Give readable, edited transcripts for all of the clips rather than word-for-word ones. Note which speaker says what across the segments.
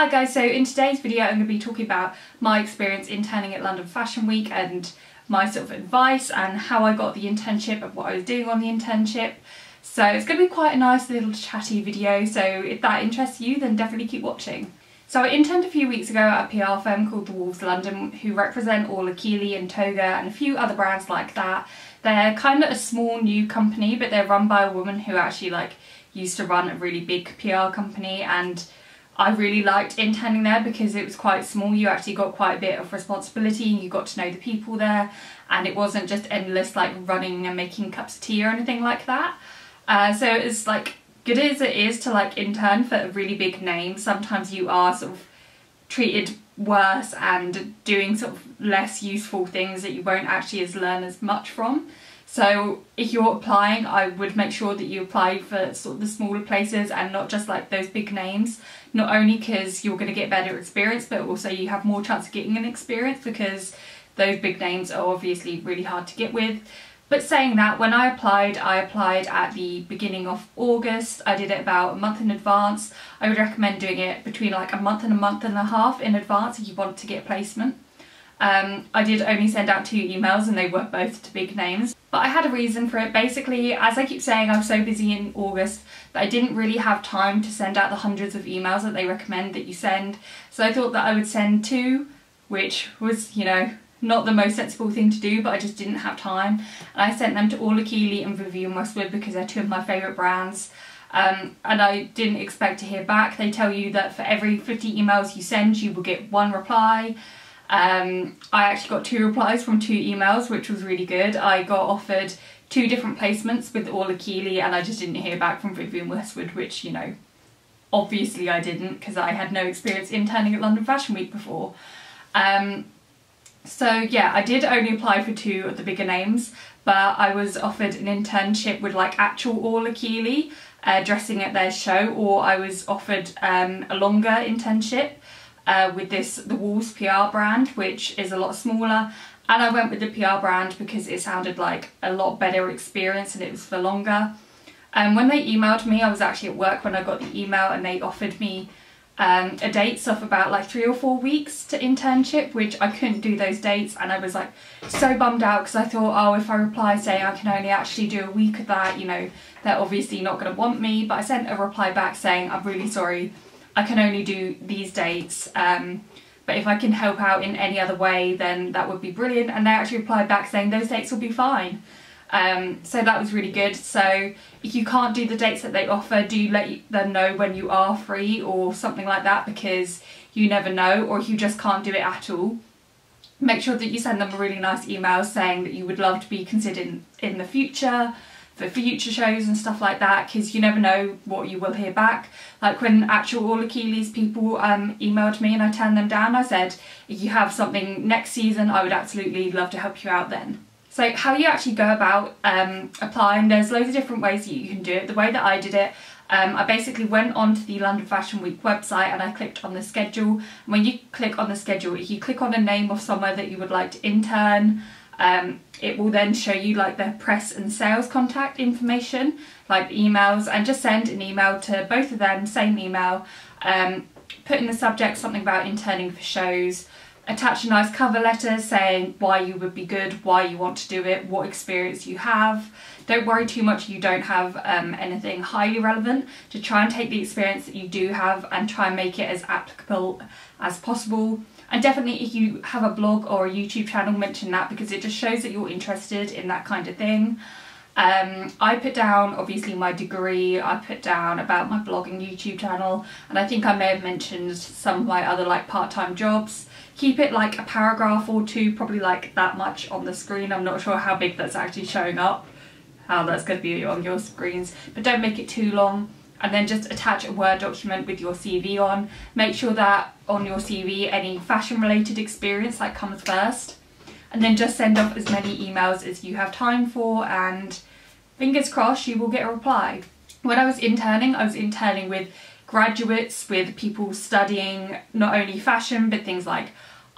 Speaker 1: Hi guys, so in today's video I'm going to be talking about my experience interning at London Fashion Week and my sort of advice and how I got the internship and what I was doing on the internship. So it's going to be quite a nice little chatty video, so if that interests you then definitely keep watching. So I interned a few weeks ago at a PR firm called The Wolves London, who represent all Achille and Toga and a few other brands like that. They're kind of a small new company, but they're run by a woman who actually used to run a really big PR company, and I really liked interning there because it was quite small. You actually got quite a bit of responsibility, you got to know the people there, and it wasn't just endless running and making cups of tea or anything like that. So it's good as it is to intern for a really big name, sometimes you are sort of treated worse and doing sort of less useful things that you won't actually learn as much from. So if you're applying, I would make sure that you apply for sort of the smaller places and not just those big names, not only because you're going to get better experience, but also you have more chance of getting an experience because those big names are obviously really hard to get with. But saying that, when I applied at the beginning of August. I did it about a month in advance. I would recommend doing it between a month and a half in advance if you want to get a placement. I did only send out 2 emails and they were both to big names. But I had a reason for it. Basically, as I keep saying, I was so busy in August that I didn't really have time to send out the hundreds of emails that they recommend that you send. So I thought that I would send 2, which was, not the most sensible thing to do, but I just didn't have time. And I sent them to all Achille and Vivienne Westwood because they're 2 of my favourite brands. And I didn't expect to hear back. They tell you that for every 50 emails you send, you will get 1 reply. I actually got 2 replies from 2 emails, which was really good. I got offered 2 different placements with all Achille, and I just didn't hear back from Vivienne Westwood, which, obviously I didn't because I had no experience interning at London Fashion Week before. So yeah, I did only apply for 2 of the bigger names, but I was offered an internship with actual all Achille, dressing at their show, or I was offered a longer internship with the Wolves PR brand, which is a lot smaller, and I went with the PR brand because it sounded like a lot better experience and it was for longer. When they emailed me, I was actually at work when I got the email, and they offered me a dates of about 3 or 4 weeks to internship, which I couldn't do those dates, and I was so bummed out because I thought, oh, if I reply saying I can only actually do a week of that, they're obviously not going to want me. But I sent a reply back saying, I'm really sorry, I can only do these dates, but if I can help out in any other way then that would be brilliant. And they actually replied back saying those dates will be fine. So that was really good. So if you can't do the dates that they offer, do let them know when you are free or something like that, because you never know. Or if you just can't do it at all, make sure that you send them a really nice email saying that you would love to be considered in the future for future shows and stuff like that, because you never know what you will hear back. When actual all Achilles people emailed me and I turned them down, I said, if you have something next season, I would absolutely love to help you out then. So how you actually go about applying, there's loads of different ways that you can do it. The way that I did it, I basically went onto the London Fashion Week website and I clicked on the schedule. And when you click on the schedule, if you click on a name of somewhere that you would like to intern, it will then show you their press and sales contact information, emails, and just send an email to both of them, same email, put in the subject something about interning for shows, attach a nice cover letter saying why you would be good, why you want to do it, what experience you have. Don't worry too much if you don't have anything highly relevant. To try and take the experience that you do have and try and make it as applicable as possible. And definitely if you have a blog or a YouTube channel, mention that because it just shows that you're interested in that kind of thing. I put down obviously my degree, I put down about my blog and YouTube channel, and I think I may have mentioned some of my other part-time jobs. Keep it a paragraph or 2, probably that much on the screen. I'm not sure how big that's actually showing up, how that's going to be on your screens, but don't make it too long. And then just attach a Word document with your CV on. Make sure that on your CV any fashion related experience comes first. And then just send off as many emails as you have time for, and fingers crossed you will get a reply. When I was interning with graduates, with people studying not only fashion but things like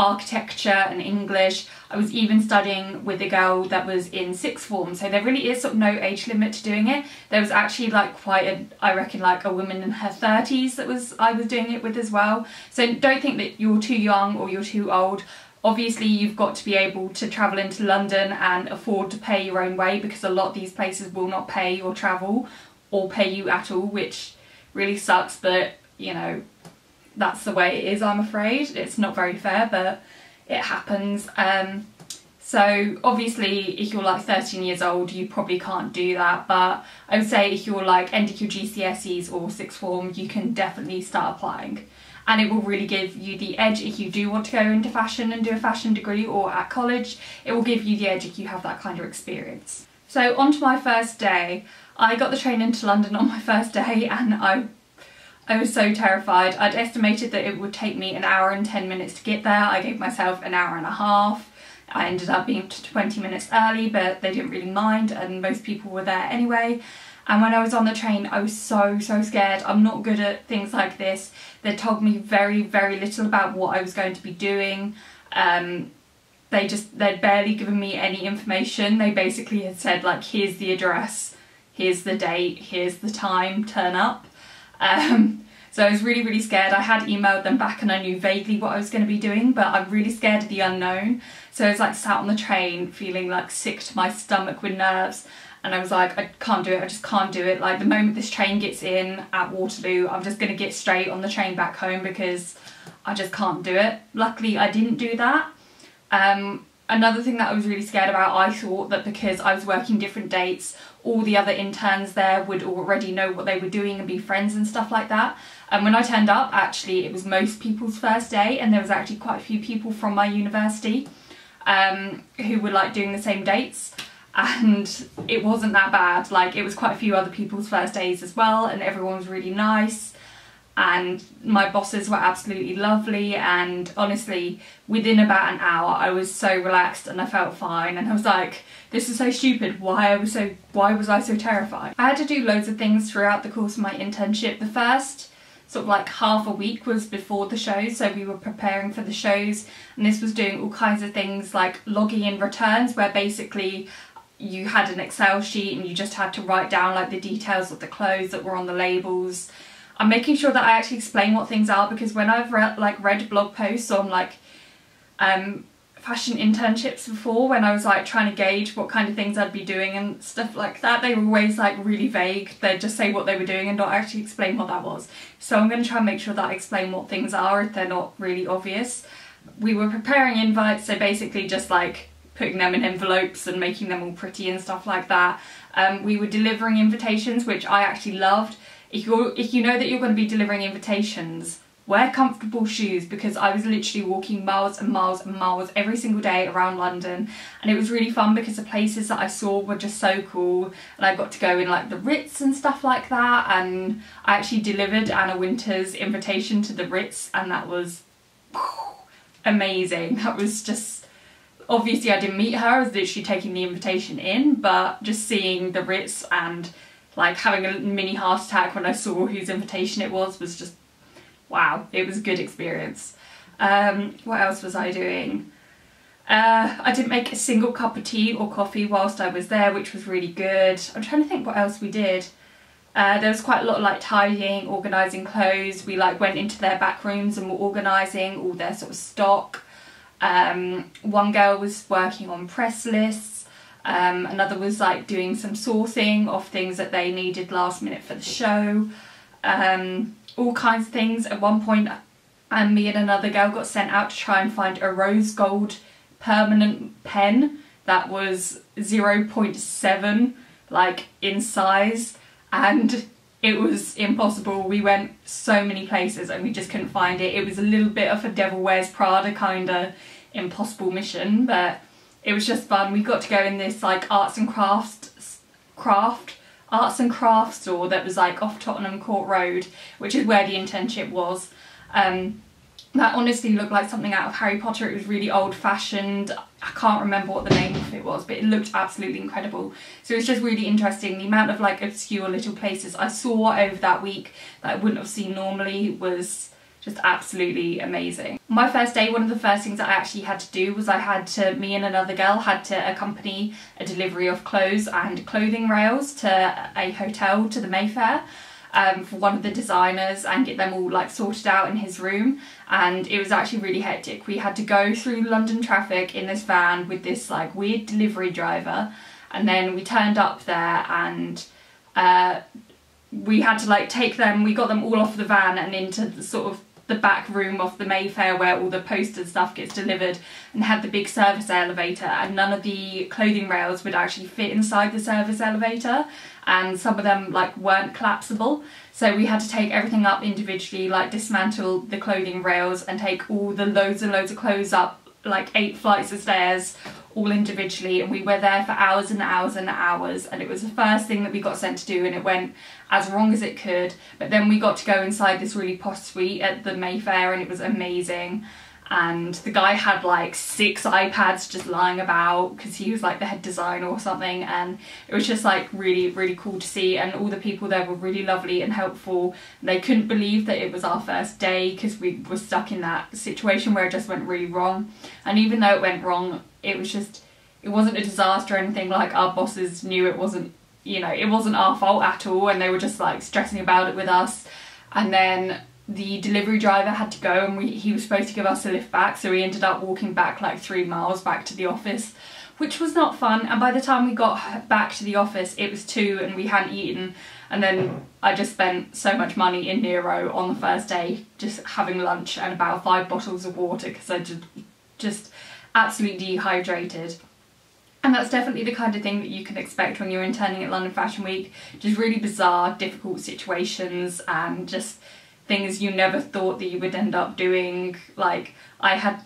Speaker 1: architecture and English. I was even studying with a girl that was in sixth form, so there really is sort of no age limit to doing it. There was actually like quite a, I reckon like a woman in her 30s that I was doing it with as well. So don't think that you're too young or you're too old. Obviously you've got to be able to travel into London and afford to pay your own way, because a lot of these places will not pay your travel or pay you at all, which really sucks, but you know, that's the way it is, I'm afraid. It's not very fair, but it happens. So obviously if you're like 13 years old you probably can't do that, but I would say if you're like ending your GCSEs or sixth form, you can definitely start applying. And it will really give you the edge if you do want to go into fashion and do a fashion degree, or at college. It will give you the edge if you have that kind of experience. So on to my first day. I got the train into London on my first day and I was so terrified. I'd estimated that it would take me an hour and 10 minutes to get there. I gave myself an hour and a half. I ended up being 20 minutes early, but they didn't really mind and most people were there anyway. And when I was on the train, I was so scared. I'm not good at things like this. They told me very little about what I was going to be doing. They'd barely given me any information. They basically had said like, here's the address, here's the date, here's the time, turn up. So I was really scared. I had emailed them back and I knew vaguely what I was going to be doing, but I'm really scared of the unknown. So I was like sat on the train feeling like sick to my stomach with nerves, and I was like, I can't do it, I just can't do it. Like the moment this train gets in at Waterloo, I'm just going to get straight on the train back home because I just can't do it. Luckily I didn't do that. Another thing that I was really scared about, I thought that because I was working different dates, all the other interns there would already know what they were doing and be friends and stuff like that. And when I turned up, actually it was most people's first day, and there was actually quite a few people from my university who were like doing the same dates, and it wasn't that bad. Like it was quite a few other people's first days as well, and everyone was really nice. And my bosses were absolutely lovely, and honestly within about an hour I was so relaxed and I felt fine, and I was like, this is so stupid, why was I so terrified? I had to do loads of things throughout the course of my internship. The first sort of like half a week was before the shows, so we were preparing for the shows, and this was doing all kinds of things like logging in returns, where basically you had an Excel sheet and you just had to write down like the details of the clothes that were on the labels. I'm making sure that I actually explain what things are, because when I've read blog posts on like fashion internships before, when I was like trying to gauge what kind of things I'd be doing and stuff like that, they were always like really vague. They'd just say what they were doing and not actually explain what that was. So I'm going to try and make sure that I explain what things are if they're not really obvious. We were preparing invites, so basically just like putting them in envelopes and making them all pretty and stuff like that. We were delivering invitations, which I actually loved. If you know that you're going to be delivering invitations, wear comfortable shoes, because I was literally walking miles and miles and miles every single day around London, and it was really fun because the places that I saw were just so cool, and I got to go in like the Ritz and stuff like that, and I actually delivered Anna Wintour's invitation to the Ritz, and that was amazing. That was just, obviously I didn't meet her, I was literally taking the invitation in, but just seeing the Ritz and like having a mini heart attack when I saw whose invitation it was just wow, it was a good experience. What else was I doing? I didn't make a single cup of tea or coffee whilst I was there, which was really good. I'm trying to think what else we did. There was quite a lot of like tidying, organising clothes. We like went into their back rooms and were organising all their sort of stock. One girl was working on press lists. Another was like doing some sourcing of things that they needed last minute for the show. All kinds of things. At one point me and another girl got sent out to try and find a rose gold permanent pen that was 0.7 like in size, and it was impossible. We went so many places and we just couldn't find it. It was a little bit of a Devil Wears Prada kind of impossible mission, but it was just fun. We got to go in this like arts and craft store that was like off Tottenham Court Road, which is where the internship was. That honestly looked like something out of Harry Potter. It was really old fashioned. I can't remember what the name of it was, but it looked absolutely incredible. So it was just really interesting. The amount of like obscure little places I saw over that week that I wouldn't have seen normally was just absolutely amazing. My first day, one of the first things that I actually had to do was me and another girl had to accompany a delivery of clothes and clothing rails to a hotel, to the Mayfair, for one of the designers, and get them all like sorted out in his room. And it was actually really hectic. We had to go through London traffic in this van with this like weird delivery driver, and then we turned up there and we had to like we got them all off the van and into the sort of the back room of the Mayfair where all the post and stuff gets delivered, and had the big service elevator, and none of the clothing rails would actually fit inside the service elevator, and some of them like weren't collapsible, so we had to take everything up individually, like dismantle the clothing rails and take all the loads and loads of clothes up like 8 flights of stairs all individually, and we were there for hours and hours and hours, and it was the first thing that we got sent to do, and it went as wrong as it could. But then we got to go inside this really posh suite at the Mayfair, and it was amazing. And the guy had like 6 iPads just lying about because he was like the head designer or something, and it was just like really cool to see. And all the people there were really lovely and helpful. They couldn't believe that it was our first day because we were stuck in that situation where it just went really wrong. And even though it went wrong, it wasn't a disaster or anything. Like, our bosses knew it wasn't, you know, it wasn't our fault at all, and they were just like stressing about it with us. And then the delivery driver had to go, and he was supposed to give us a lift back, so we ended up walking back like 3 miles back to the office, which was not fun. And by the time we got back to the office it was 2 and we hadn't eaten, and then I just spent so much money in Nero on the first day just having lunch and about 5 bottles of water because I just absolutely dehydrated. And that's definitely the kind of thing that you can expect when you're interning at London Fashion Week, just really bizarre, difficult situations and just things you never thought that you would end up doing. Like, at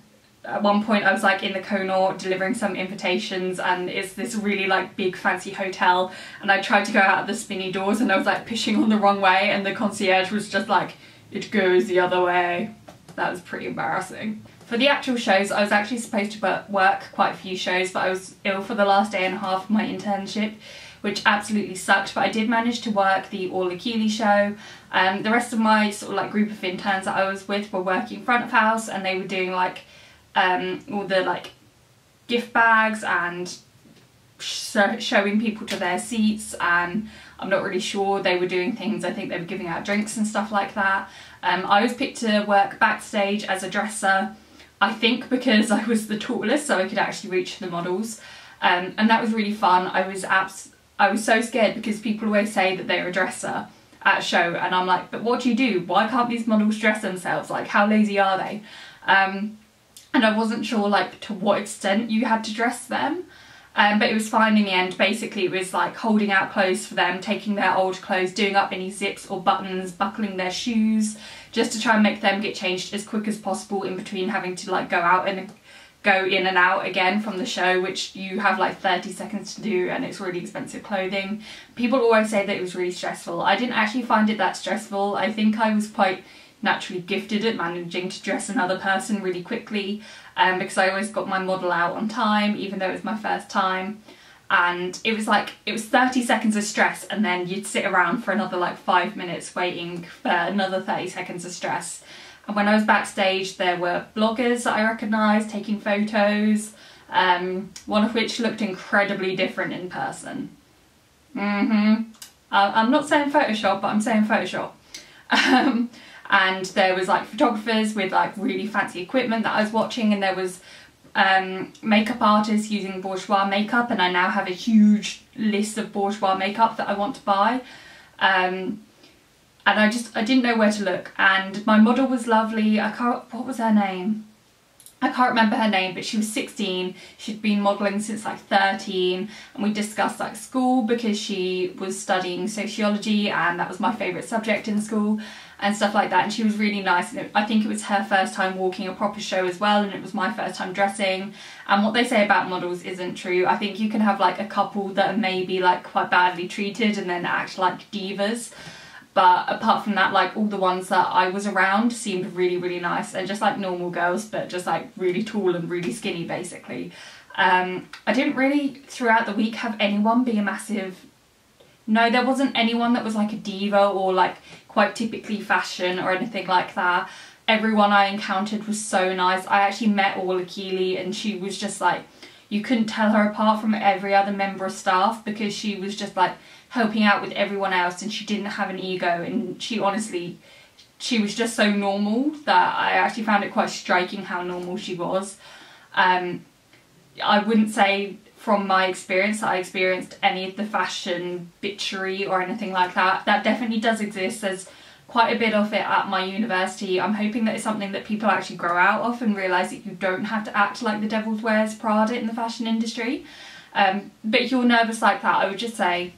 Speaker 1: one point I was like in the Connaught delivering some invitations, and it's this really like big fancy hotel, and I tried to go out of the spinny doors and I was like pushing on the wrong way, and the concierge was just like, it goes the other way. That was pretty embarrassing. For the actual shows, I was actually supposed to work quite a few shows, but I was ill for the last day and a half of my internship, which absolutely sucked. But I did manage to work the All Achille show. The rest of my sort of like group of interns that I was with were working front of house, and they were doing like all the like gift bags and showing people to their seats, and I'm not really sure, they were doing things, I think they were giving out drinks and stuff like that. I was picked to work backstage as a dresser, I think because I was the tallest, so I could actually reach the models, and that was really fun. I was so scared because people always say that they're a dresser at a show, and I'm like, but what do you do? Why can't these models dress themselves? Like, how lazy are they? And I wasn't sure like to what extent you had to dress them, but it was fine in the end. Basically it was like holding out clothes for them, taking their old clothes, doing up any zips or buttons, buckling their shoes, just to try and make them get changed as quick as possible in between having to like go in and out again from the show, which you have like 30 seconds to do, and it's really expensive clothing. People always say that it was really stressful. I didn't actually find it that stressful. I think I was quite naturally gifted at managing to dress another person really quickly, because I always got my model out on time, even though it was my first time. And it was 30 seconds of stress, and then you'd sit around for another like 5 minutes waiting for another 30 seconds of stress. And when I was backstage, there were bloggers that I recognised taking photos, one of which looked incredibly different in person. I'm not saying Photoshop, but I'm saying Photoshop. And there was like photographers with like really fancy equipment that I was watching, and there was makeup artists using bourgeois makeup, and I now have a huge list of bourgeois makeup that I want to buy. And I didn't know where to look, and my model was lovely. What was her name? I can't remember her name, but she was 16. She'd been modelling since like 13, and we discussed like school because she was studying sociology, and that was my favourite subject in school and stuff like that. And she was really nice, and I think it was her first time walking a proper show as well, and it was my first time dressing. And what they say about models isn't true. I think you can have like a couple that are maybe like quite badly treated and then act like divas. But apart from that, like all the ones that I was around seemed really nice, and just like normal girls, but just like really tall and really skinny basically. I didn't really throughout the week have anyone be a massive... No, there wasn't anyone that was like a diva or like quite typically fashion or anything like that. Everyone I encountered was so nice. I actually met Orla Keeley and she was just like, you couldn't tell her apart from every other member of staff because she was just like helping out with everyone else and she didn't have an ego, and she honestly, she was just so normal that I actually found it quite striking how normal she was. I wouldn't say from my experience that I experienced any of the fashion bitchery or anything like that. That definitely does exist. There's quite a bit of it at my university. I'm hoping that it's something that people actually grow out of and realise that you don't have to act like the devil wears Prada in the fashion industry. But if you're nervous like that, I would just say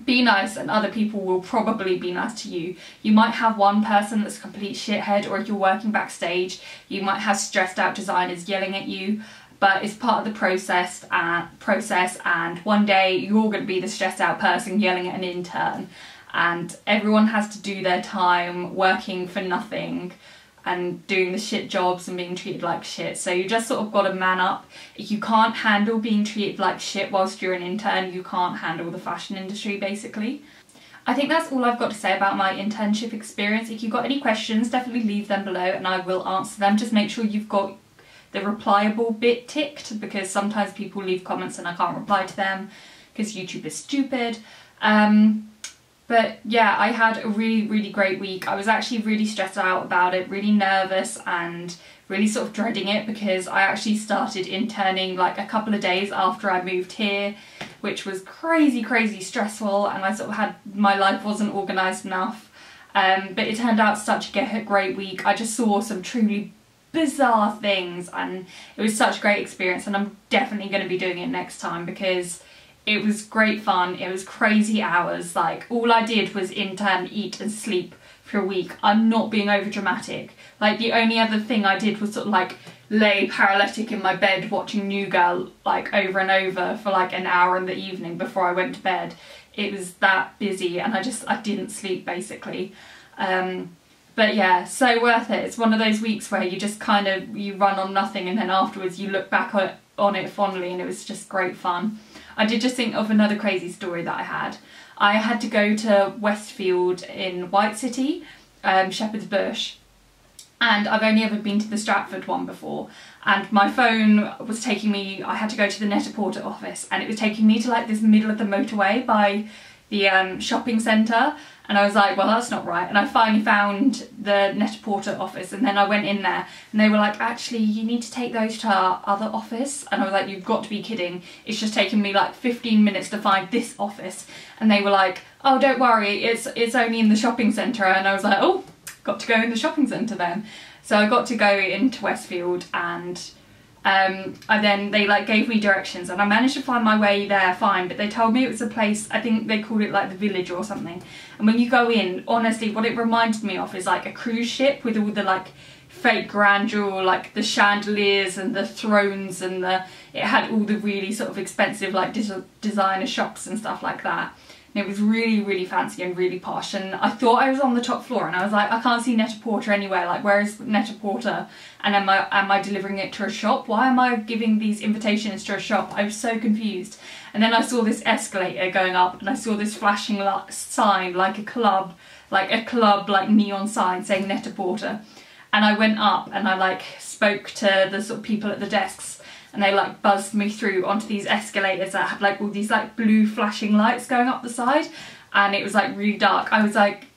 Speaker 1: be nice and other people will probably be nice to you. You might have one person that's a complete shithead, or if you're working backstage you might have stressed out designers yelling at you, but it's part of the process and one day you're going to be the stressed out person yelling at an intern, and everyone has to do their time working for nothing and doing the shit jobs and being treated like shit. So you just sort of got to man up. If you can't handle being treated like shit whilst you're an intern, you can't handle the fashion industry, basically. I think that's all I've got to say about my internship experience. If you've got any questions, definitely leave them below and I will answer them. Just make sure you've got the replyable bit ticked, because sometimes people leave comments and I can't reply to them because YouTube is stupid. But yeah, I had a really great week. I was actually really stressed out about it, really nervous and really sort of dreading it, because I actually started interning like a couple of days after I moved here, which was crazy stressful, and I sort of had, my life wasn't organised enough. But it turned out such a great week. I just saw some truly bizarre things and it was such a great experience, and I'm definitely going to be doing it next time because it was great fun. It was crazy hours. Like, all I did was intern, eat and sleep for a week. I'm not being over dramatic. Like, the only other thing I did was sort of like lay paralytic in my bed watching New Girl like over and over for like an hour in the evening before I went to bed. It was that busy and I didn't sleep basically. But yeah, so worth it. It's one of those weeks where you just kind of, you run on nothing and then afterwards you look back on it fondly, and it was just great fun. I did just think of another crazy story that I had. I had to go to Westfield in White City, Shepherd's Bush, and I've only ever been to the Stratford one before, and my phone was taking me, I had to go to the Net-a-Porter office and it was taking me to like this middle of the motorway by the shopping centre, and I was like, well, that's not right. And I finally found the Net-a-Porter office, and then I went in there and they were like, actually you need to take those to our other office, and I was like, you've got to be kidding, it's just taken me like 15 minutes to find this office. And they were like, oh, don't worry, it's only in the shopping centre. And I was like, oh, got to go in the shopping centre then. So I got to go into Westfield, and they like gave me directions and I managed to find my way there fine, but they told me it was a place, I think they called it like the Village or something, and when you go in, honestly what it reminded me of is like a cruise ship with all the like fake grandeur, like the chandeliers and the thrones, and it had all the really sort of expensive like designer shops and stuff like that. And it was really fancy and really posh, and I thought I was on the top floor and I was like, I can't see Net-a-Porter anywhere, like where is Net-a-Porter, and am I delivering it to a shop? Why am I giving these invitations to a shop? I was so confused. And then I saw this escalator going up and I saw this flashing sign like a club like neon sign saying Net-a-Porter, and I went up and I like spoke to the sort of people at the desks, and they like buzzed me through onto these escalators that had like all these like blue flashing lights going up the side, and it was like really dark. I was like,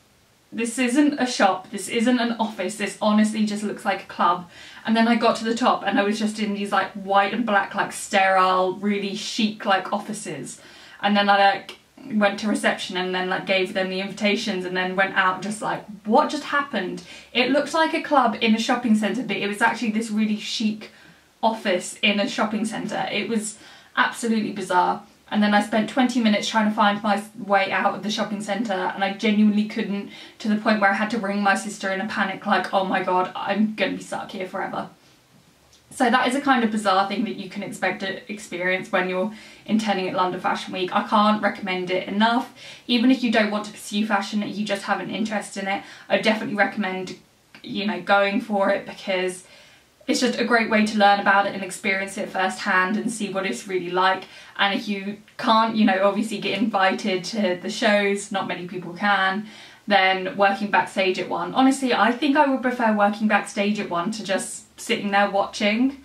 Speaker 1: this isn't a shop, this isn't an office, this honestly just looks like a club. And then I got to the top and I was just in these like white and black like sterile really chic like offices, and then I like went to reception and then like gave them the invitations and then went out just like, what just happened? It looked like a club in a shopping centre, but it was actually this really chic office in a shopping centre. It was absolutely bizarre. And then I spent 20 minutes trying to find my way out of the shopping centre, and I genuinely couldn't, to the point where I had to ring my sister in a panic like, oh my god, I'm going to be stuck here forever. So that is a kind of bizarre thing that you can expect to experience when you're interning at London Fashion Week. I can't recommend it enough. Even if you don't want to pursue fashion, you just have an interest in it, I definitely recommend, you know, going for it, because it's just a great way to learn about it and experience it firsthand and see what it's really like. And if you can't, you know, obviously get invited to the shows, not many people can, than working backstage at one. Honestly, I think I would prefer working backstage at one to just sitting there watching.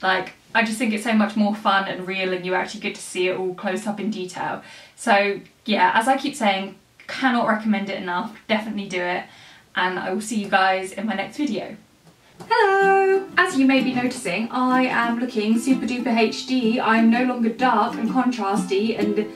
Speaker 1: Like, I just think it's so much more fun and real, and you actually get to see it all close up in detail. So yeah, as I keep saying, cannot recommend it enough. Definitely do it, and I will see you guys in my next video. Hello! As you may be noticing, I am looking super duper HD. I'm no longer dark and contrasty and